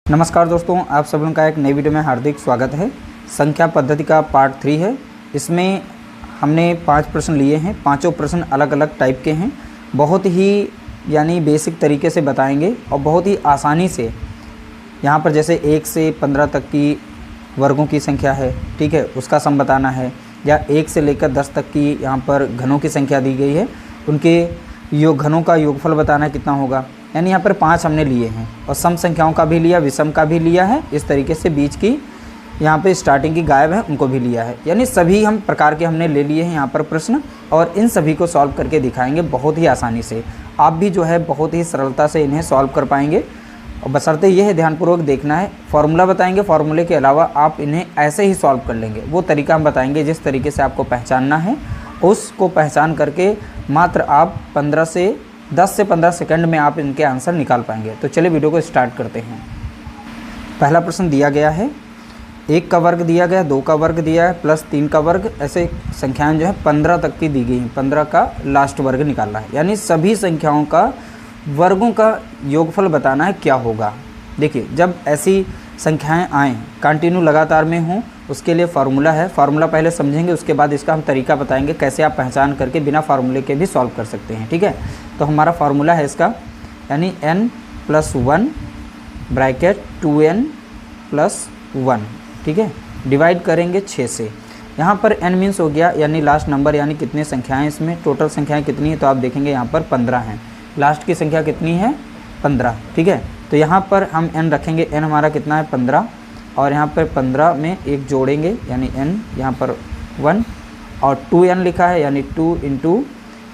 नमस्कार दोस्तों, आप सब लोगों का एक नई वीडियो में हार्दिक स्वागत है। संख्या पद्धति का पार्ट 3 है। इसमें हमने 5 प्रश्न लिए हैं। पांचों प्रश्न अलग अलग टाइप के हैं। बहुत ही यानी बेसिक तरीके से बताएंगे और बहुत ही आसानी से। यहाँ पर जैसे 1 से 15 तक की वर्गों की संख्या है, ठीक है, उसका सम बताना है, या 1 से लेकर 10 तक की यहाँ पर घनों की संख्या दी गई है, उनके घनों का योगफल बताना कितना होगा। यानी यहाँ पर 5 हमने लिए हैं और सम संख्याओं का भी लिया, विषम का भी लिया है। इस तरीके से बीच की यहाँ पे स्टार्टिंग की गायब है उनको भी लिया है। यानी सभी हम प्रकार के हमने ले लिए हैं यहाँ पर प्रश्न, और इन सभी को सॉल्व करके दिखाएंगे बहुत ही आसानी से। आप भी जो है बहुत ही सरलता से इन्हें सॉल्व कर पाएंगे। और बशर्ते यह है ध्यानपूर्वक देखना है। फार्मूला बताएंगे, फार्मूले के अलावा आप इन्हें ऐसे ही सॉल्व कर लेंगे। वो तरीका हम बताएंगे जिस तरीके से आपको पहचानना है, उसको पहचान करके मात्र आप 10 से 15 सेकंड में आप इनके आंसर निकाल पाएंगे। तो चलिए वीडियो को स्टार्ट करते हैं। पहला प्रश्न दिया गया है, 1 का वर्ग दिया गया, 2 का वर्ग दिया है, प्लस 3 का वर्ग, ऐसे संख्याएं जो है 15 तक की दी गई हैं। 15 का लास्ट वर्ग निकालना है, यानी सभी संख्याओं का वर्गों का योगफल बताना है क्या होगा। देखिए, जब ऐसी संख्याएं आएँ कंटिन्यू लगातार में हों, उसके लिए फार्मूला है। फार्मूला पहले समझेंगे, उसके बाद इसका हम तरीका बताएंगे कैसे आप पहचान करके बिना फार्मूले के भी सॉल्व कर सकते हैं, ठीक है। तो हमारा फार्मूला है इसका, यानी n+1 ब्रैकेट 2n+1, ठीक है, डिवाइड करेंगे 6 से। यहाँ पर n मीन्स हो गया यानी लास्ट नंबर, यानी कितने संख्याएं इसमें, टोटल संख्याएं कितनी है, तो आप देखेंगे यहाँ पर 15 हैं। लास्ट की संख्या कितनी है, 15, ठीक है। तो यहाँ पर हम n रखेंगे, n हमारा कितना है 15, और यहाँ पर 15 में 1 जोड़ेंगे यानी n, यहाँ पर 1, और 2n लिखा है यानी 2 इंटू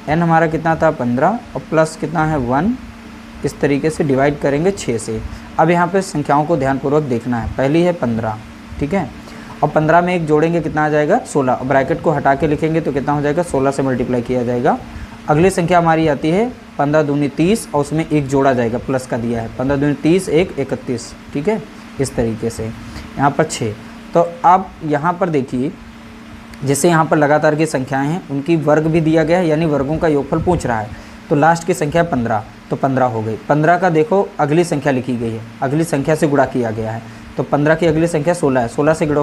n हमारा कितना था 15, और प्लस कितना है 1। इस तरीके से डिवाइड करेंगे 6 से। अब यहाँ पे संख्याओं को ध्यानपूर्वक देखना है। पहली है 15, ठीक है, और 15 में 1 जोड़ेंगे कितना आ जाएगा 16। ब्रैकेट को हटा के लिखेंगे तो कितना हो जाएगा 16 से मल्टीप्लाई किया जाएगा। अगली संख्या हमारी आती है 15 दूनी 30, और उसमें 1 जोड़ा जाएगा, प्लस का दिया है, 15 दूनी 30, 1 31, ठीक है। इस तरीके से यहाँ पर 6। तो अब यहाँ पर देखिए, जैसे यहाँ पर लगातार की संख्याएं हैं, उनकी वर्ग भी दिया गया है, यानी वर्गों का योगफल पूछ रहा है। तो लास्ट की संख्या 15, तो 15 हो गई। 15 का देखो अगली संख्या लिखी गई है, अगली संख्या से गुणा किया गया है। तो 15 की अगली संख्या 16 है, 16 से गुणा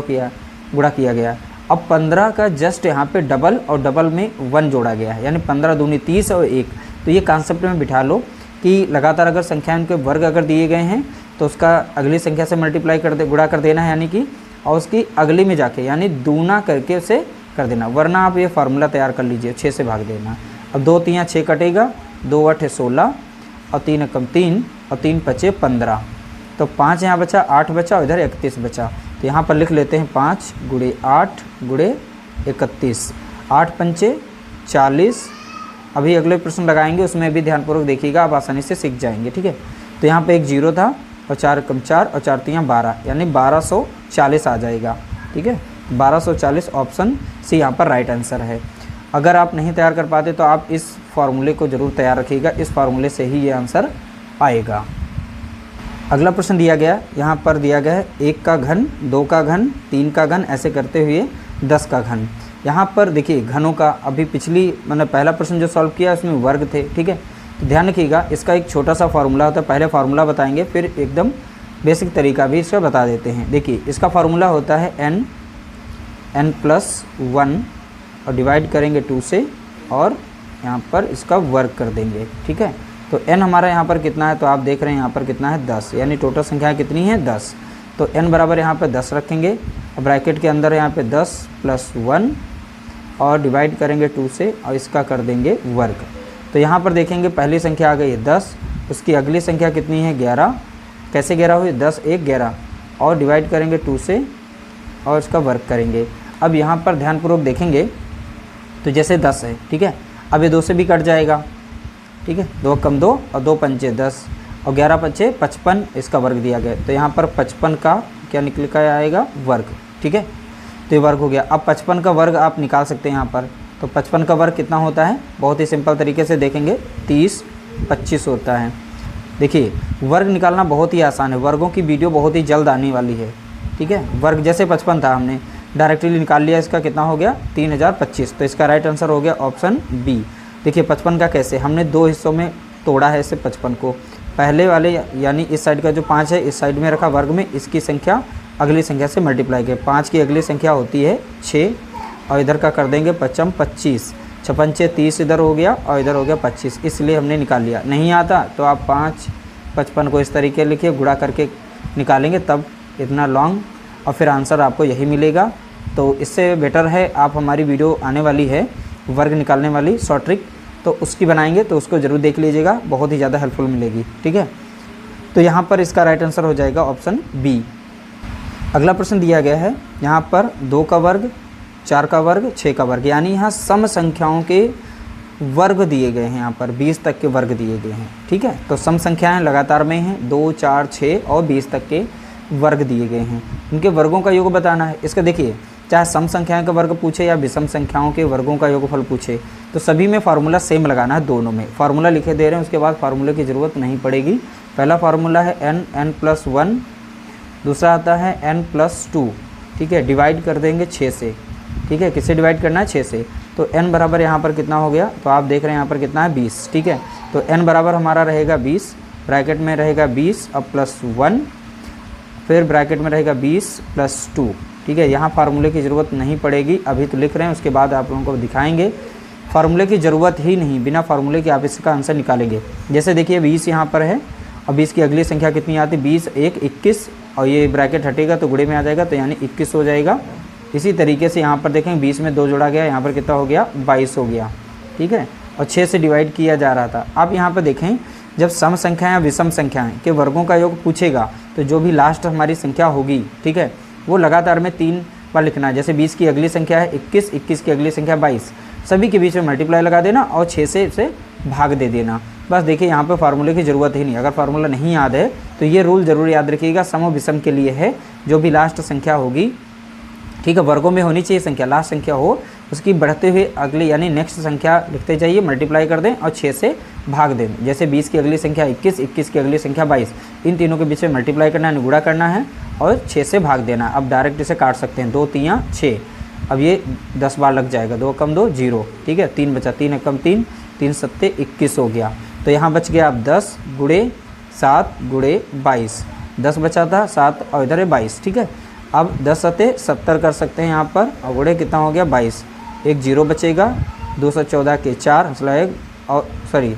किया गया है। अब 15 का जस्ट यहाँ पे डबल, और डबल में 1 जोड़ा गया है, यानी 15 दूनी 30 और 1। तो ये कॉन्सेप्ट में बिठा लो कि लगातार अगर संख्या उनके वर्ग अगर दिए गए हैं तो उसका अगली संख्या से मल्टीप्लाई गुणा कर देना है, यानी कि, और उसकी अगली में जाके यानी दूना करके उसे कर देना। वरना आप ये फार्मूला तैयार कर लीजिए, 6 से भाग देना। अब 2 3 6 कटेगा, 2 8 16, और 3 कम 3, और 3 5 15। तो 5 यहाँ बचा, 8 बचा, और इधर 31 बचा। तो यहाँ पर लिख लेते हैं 5 × 8 × 31, 8 पंचे 40। अभी अगले प्रश्न लगाएंगे, उसमें भी ध्यानपूर्वक देखिएगा, आप आसानी से सीख जाएंगे, ठीक है। तो यहाँ पे एक 0 था, और 4 कम 4, और 4 3 12, यानी 1240 आ जाएगा, ठीक है। 1240 ऑप्शन सी यहाँ पर राइट आंसर है। अगर आप नहीं तैयार कर पाते तो आप इस फार्मूले को ज़रूर तैयार रखिएगा, इस फार्मूले से ही ये आंसर आएगा। अगला प्रश्न दिया गया, यहाँ पर दिया गया है 1 का घन, 2 का घन, 3 का घन, ऐसे करते हुए 10 का घन। यहाँ पर देखिए घनों का, अभी पिछली मैंने पहला प्रश्न जो सॉल्व किया उसमें वर्ग थे, ठीक है। तो ध्यान रखिएगा, इसका एक छोटा सा फार्मूला होता है। पहले फार्मूला बताएंगे, फिर एकदम बेसिक तरीका भी इसका बता देते हैं। देखिए, इसका फार्मूला होता है n+1, और डिवाइड करेंगे 2 से, और यहाँ पर इसका वर्ग कर देंगे, ठीक है। तो n हमारा यहाँ पर कितना है, तो आप देख रहे हैं यहाँ पर कितना है 10, यानी टोटल संख्या कितनी है 10। तो n बराबर यहाँ पर 10 रखेंगे, और ब्रैकेट के अंदर यहाँ पे 10 + 1, और डिवाइड करेंगे 2 से, और इसका कर देंगे वर्ग। तो यहाँ पर देखेंगे पहली संख्या आ गई है 10, उसकी अगली संख्या कितनी है 11। कैसे 11 हुई, 10 1 11, और डिवाइड करेंगे 2 से, और इसका वर्ग करेंगे। अब यहाँ पर ध्यानपूर्वक देखेंगे तो जैसे 10 है, ठीक है, अब ये 2 से भी कट जाएगा, ठीक है। 2 कम 2, और 2 पंचे 10, और 11 पंचे 55, इसका वर्ग दिया गया। तो यहाँ पर 55 का क्या निकल कर आएगा वर्ग, ठीक है। तो ये वर्ग हो गया। अब 55 का वर्ग आप निकाल सकते हैं यहाँ पर। तो 55 का वर्ग कितना होता है, बहुत ही सिंपल तरीके से देखेंगे, 30 25 होता है। देखिए, वर्ग निकालना बहुत ही आसान है। वर्गों की वीडियो बहुत ही जल्द आने वाली है, ठीक है। वर्ग जैसे 55 था, हमने डायरेक्टली निकाल लिया, इसका कितना हो गया 3025। तो इसका राइट आंसर हो गया ऑप्शन बी। देखिए 55 का कैसे, हमने 2 हिस्सों में तोड़ा है इसे 55 को। पहले वाले यानी इस साइड का जो 5 है इस साइड में रखा वर्ग में, इसकी संख्या अगली संख्या से मल्टीप्लाई किया। 5 की अगली संख्या होती है 6 और इधर का कर देंगे 5 25, 6 5 30 इधर हो गया और इधर हो गया 25, इसलिए हमने निकाल लिया। नहीं आता तो आप 5 55 को इस तरीके लिखिए, गुणा करके निकालेंगे तब इतना लॉन्ग और फिर आंसर आपको यही मिलेगा। तो इससे बेटर है आप हमारी वीडियो आने वाली है वर्ग निकालने वाली शॉर्ट ट्रिक, तो उसकी बनाएंगे तो उसको ज़रूर देख लीजिएगा, बहुत ही ज़्यादा हेल्पफुल मिलेगी। ठीक है, तो यहाँ पर इसका राइट आंसर हो जाएगा ऑप्शन बी। अगला प्रश्न दिया गया है यहाँ पर 2 का वर्ग, 4 का वर्ग, 6 का वर्ग, यानी यहाँ सम संख्याओं के वर्ग दिए गए हैं। यहाँ पर 20 तक के वर्ग दिए गए हैं। ठीक है, तो सम संख्याएं लगातार में हैं, 2 4 6 और 20 तक के वर्ग दिए गए हैं। इनके वर्गों का योग बताना है। इसका देखिए, चाहे सम संख्याओं का वर्ग पूछे या विषम संख्याओं के वर्गों का योगफल पूछे, तो सभी में फार्मूला सेम लगाना है। दोनों में फार्मूला लिखे दे रहे हैं, उसके बाद फार्मूले की ज़रूरत नहीं पड़ेगी। पहला फार्मूला है n+1, दूसरा आता है n+2। ठीक है, डिवाइड कर देंगे 6 से। ठीक है, किससे डिवाइड करना है? 6 से। तो n बराबर यहाँ पर कितना हो गया? तो आप देख रहे हैं यहाँ पर कितना है? 20। ठीक है, तो n बराबर हमारा रहेगा 20, ब्रैकेट में रहेगा 20 और +1, फिर ब्रैकेट में रहेगा 20 + 2। ठीक है, यहाँ फार्मूले की ज़रूरत नहीं पड़ेगी, अभी तो लिख रहे हैं, उसके बाद आप लोगों को दिखाएंगे। फार्मूले की ज़रूरत ही नहीं, बिना फार्मूले के आप इसका आंसर निकालेंगे। जैसे देखिए 20 यहाँ पर है और 20 की अगली संख्या कितनी आती है? 20 1 21 और ये ब्रैकेट हटेगा तो गुणे में आ जाएगा, तो यानी 21 हो जाएगा। इसी तरीके से यहाँ पर देखें 20 में 2 जोड़ा गया, यहाँ पर कितना हो गया? 22 हो गया। ठीक है, और 6 से डिवाइड किया जा रहा था। आप यहाँ पर देखें, जब सम संख्याएं या विषम संख्याएं के वर्गों का योग पूछेगा तो जो भी लास्ट हमारी संख्या होगी, ठीक है, वो लगातार में 3 बार लिखना है। जैसे 20 की अगली संख्या है 21, 21 की अगली संख्या 22, सभी के बीच में मल्टीप्लाई लगा देना और 6 से इसे भाग दे देना। बस देखिए, यहाँ पे फार्मूले की ज़रूरत ही नहीं। अगर फार्मूला नहीं याद है तो ये रूल ज़रूर याद रखिएगा, सम और विषम के लिए है। जो भी लास्ट संख्या होगी, ठीक है, वर्गों में होनी चाहिए संख्या, लास्ट संख्या हो, उसकी बढ़ते हुए अगले यानी नेक्स्ट संख्या लिखते जाइए, मल्टीप्लाई कर दें और 6 से भाग दें। जैसे 20 की अगली संख्या 21, 21 की अगली संख्या 22, इन तीनों के बीच में मल्टीप्लाई करना है, गुणा करना है और 6 से भाग देना। अब डायरेक्ट इसे काट सकते हैं, 2 3 6, अब ये 10 बार लग जाएगा, 2 कम 2 0। ठीक है, 3 बचा, 3 कम 3, 3 7 21 हो गया। तो यहाँ बच गया अब 10 गुणे 7 गुणे 22, 10 बचा था 7 और इधर है 22। ठीक है, अब 10 7 70 कर सकते हैं यहाँ पर, और गुणे कितना हो गया? 22, एक 0 बचेगा, 214 के 4 हंसला 1 और सॉरी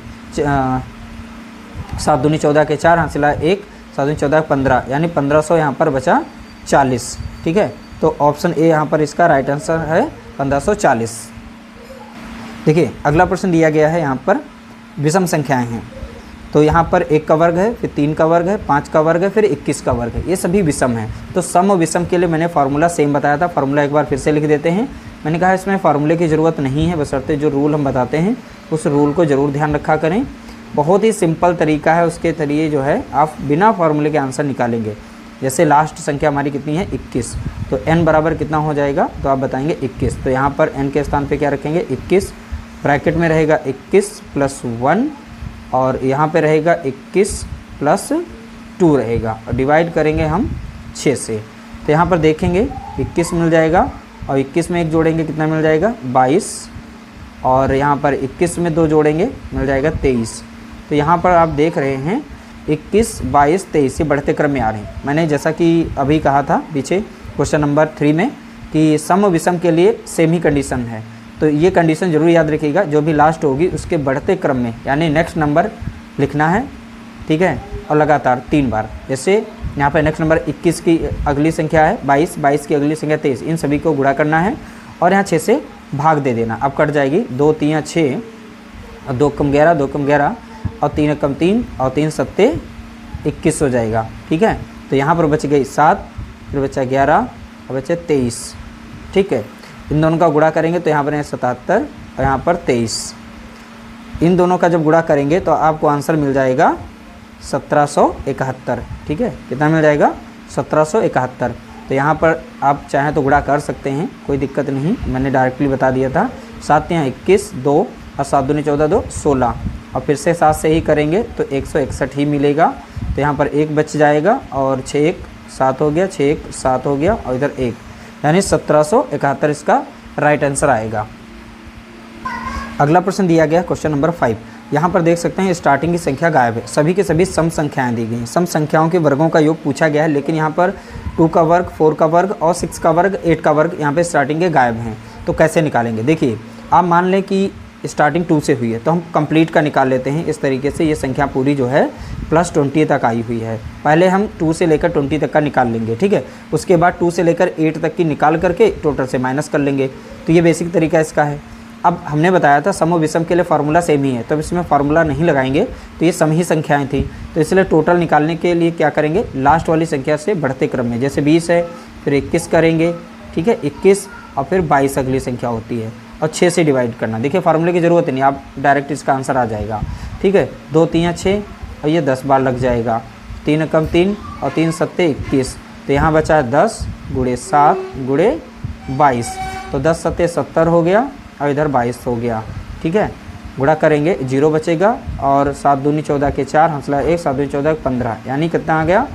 7 दूनी 14 के 4 हंसला 1, 7 दूनी 14 15, यानी 1500 यहाँ पर बचा 40। ठीक है, तो ऑप्शन ए यहाँ पर इसका राइट आंसर है 1540। देखिए अगला प्रश्न दिया गया है, यहाँ पर विषम संख्याएं हैं। तो यहाँ पर 1 का वर्ग है, फिर 3 का वर्ग है, 5 का वर्ग है, फिर 21 का वर्ग है, ये सभी विषम हैं। तो सम और विषम के लिए मैंने फार्मूला सेम बताया था, फार्मूला एक बार फिर से लिख देते हैं। मैंने कहा इसमें फार्मूले की ज़रूरत नहीं है, बशर्ते जो रूल हम बताते हैं उस रूल को ज़रूर ध्यान रखा करें। बहुत ही सिंपल तरीका है, उसके जरिए जो है आप बिना फार्मूले के आंसर निकालेंगे। जैसे लास्ट संख्या हमारी कितनी है? 21, तो n बराबर कितना हो जाएगा? तो आप बताएंगे 21। तो यहाँ पर n के स्थान पे क्या रखेंगे? 21, ब्रैकेट में रहेगा 21 + 1 और यहाँ पे रहेगा 21 + 2 रहेगा, और डिवाइड करेंगे हम 6 से। तो यहाँ पर देखेंगे 21 मिल जाएगा और 21 में 1 जोड़ेंगे कितना मिल जाएगा? 22, और यहाँ पर 21 में 2 जोड़ेंगे मिल जाएगा 23। तो यहाँ पर आप देख रहे हैं 21 22 23 ये बढ़ते क्रम में आ रहे हैं। मैंने जैसा कि अभी कहा था पीछे क्वेश्चन नंबर 3 में कि सम विषम के लिए सेम ही कंडीशन है, तो ये कंडीशन जरूर याद रखिएगा। जो भी लास्ट होगी उसके बढ़ते क्रम में यानी नेक्स्ट नंबर लिखना है। ठीक है, और लगातार 3 बार। जैसे यहाँ पर नेक्स्ट नंबर 21 की अगली संख्या है 22, 22 की अगली संख्या 23, इन सभी को गुणा करना है और यहाँ 6 से भाग दे देना। अब कट जाएगी, 2 3 6 और 2 कम 11, 2 कम 11 और 3 कम 3 और 3 7 21 हो जाएगा। ठीक है, तो यहाँ पर बच गई 7, फिर बचा 11 और बचे 23। ठीक है, इन दोनों का गुणा करेंगे तो यहाँ पर है 77 और यहाँ पर 23। इन दोनों का जब गुणा करेंगे तो आपको आंसर मिल जाएगा 1771। ठीक है, कितना मिल जाएगा? 1771। तो यहाँ पर आप चाहें तो गुणा कर सकते हैं, कोई दिक्कत नहीं, मैंने डायरेक्टली बता दिया था। 7 यहाँ 21, 2 और 7 दूनी 14, 2 16, और फिर से 7 से ही करेंगे तो 161 ही मिलेगा। तो यहाँ पर 1 बच जाएगा और 6 1 7 हो गया, 6 1 7 हो गया और इधर 1, यानी 1771 इसका राइट आंसर आएगा। अगला प्रश्न दिया गया क्वेश्चन नंबर 5, यहाँ पर देख सकते हैं स्टार्टिंग की संख्या गायब है, सभी के सभी सम संख्याएं दी गई हैं। सम संख्याओं के वर्गों का योग पूछा गया है, लेकिन यहाँ पर 2 का वर्ग, 4 का वर्ग और 6 का वर्ग, 8 का वर्ग यहाँ पे स्टार्टिंग के गायब हैं। तो कैसे निकालेंगे? देखिए, आप मान लें कि स्टार्टिंग 2 से हुई है, तो हम कंप्लीट का निकाल लेते हैं। इस तरीके से ये संख्या पूरी जो है +20 तक आई हुई है। पहले हम 2 से लेकर 20 तक का निकाल लेंगे, ठीक है। उसके बाद 2 से लेकर 8 तक की निकाल करके टोटल से माइनस कर लेंगे। तो ये बेसिक तरीका इसका है। अब हमने बताया था सम और विषम के लिए फार्मूला सेम ही है, तो इसमें फार्मूला नहीं लगाएंगे, तो ये सम ही संख्याएं थी। तो इसलिए टोटल निकालने के लिए क्या करेंगे, लास्ट वाली संख्या से बढ़ते क्रम में, जैसे 20 है फिर 21 करेंगे, ठीक है, 21 और फिर 22 अगली संख्या होती है, और 6 से डिवाइड करना। देखिए फार्मूले की ज़रूरत नहीं, आप डायरेक्ट इसका आंसर आ जाएगा, ठीक है। 2 3 6 और ये 10 बार लग जाएगा, 3 कम 3 और 3 7 21, तो यहाँ बचा 10 × 7 × 22, तो 10 7 70 हो गया और इधर 22 हो गया, ठीक है। गुणा करेंगे 0 बचेगा और 7 दूनी 14 के 4, हंसला 1, 7 दूनी 14 15, यानी कितना आ गया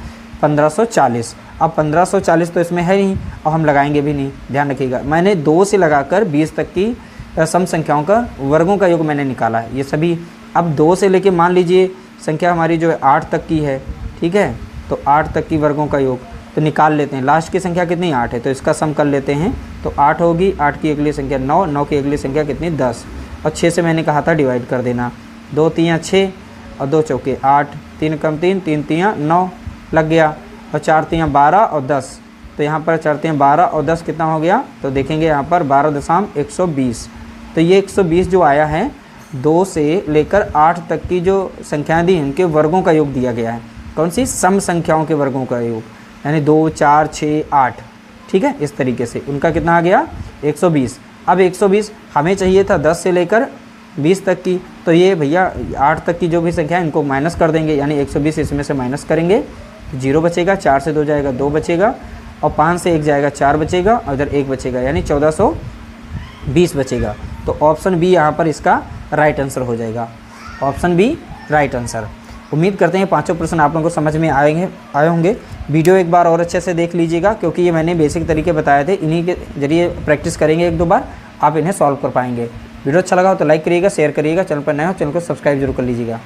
1540। अब 1540 तो इसमें है नहीं और हम लगाएंगे भी नहीं, ध्यान रखिएगा। मैंने 2 से लगाकर 20 तक की सम संख्याओं का वर्गों का योग मैंने निकाला है, ये सभी। अब 2 से लेके मान लीजिए संख्या हमारी जो है 8 तक की है, ठीक है, तो 8 तक की वर्गों का योग तो निकाल लेते हैं। लास्ट की संख्या कितनी 8 है, तो इसका सम कर लेते हैं। तो 8 होगी, 8 की अगली संख्या 9, 9 की अगली संख्या कितनी 10, और 6 से मैंने कहा था डिवाइड कर देना। 2 3 6 और 2 चौके 8, 3 कम 3, 3 3 9 लग गया, और 4 3 12 और 10, तो यहाँ पर 4 3 12 और 10 कितना हो गया, तो देखेंगे यहाँ पर 12.120। तो ये 120 जो आया है 2 से लेकर 8 तक की जो संख्याएँ दी इनके वर्गों का योग दिया गया है। कौन सी? सम संख्याओं के वर्गों का योग, यानी 2 4 6 8, ठीक है। इस तरीके से उनका कितना आ गया 120। अब 120 हमें चाहिए था 10 से लेकर 20 तक की, तो ये भैया 8 तक की जो भी संख्या है इनको माइनस कर देंगे, यानी 120 इसमें से माइनस करेंगे, 0 बचेगा, 4 से 2 जाएगा 2 बचेगा, और 5 से 1 जाएगा 4 बचेगा, और इधर 1 बचेगा, यानी 1420 बचेगा। तो ऑप्शन बी यहाँ पर इसका राइट आंसर हो जाएगा, ऑप्शन बी राइट आंसर। उम्मीद करते हैं 5 प्रश्न आप लोगों को समझ में आए होंगे। वीडियो एक बार और अच्छे से देख लीजिएगा, क्योंकि ये मैंने बेसिक तरीके बताए थे, इन्हीं के जरिए प्रैक्टिस करेंगे 1-2 बार, आप इन्हें सॉल्व कर पाएंगे। वीडियो अच्छा लगा हो तो लाइक करिएगा, शेयर करिएगा, चैनल पर नए हो चैनल को सब्सक्राइब जरूर कर लीजिएगा।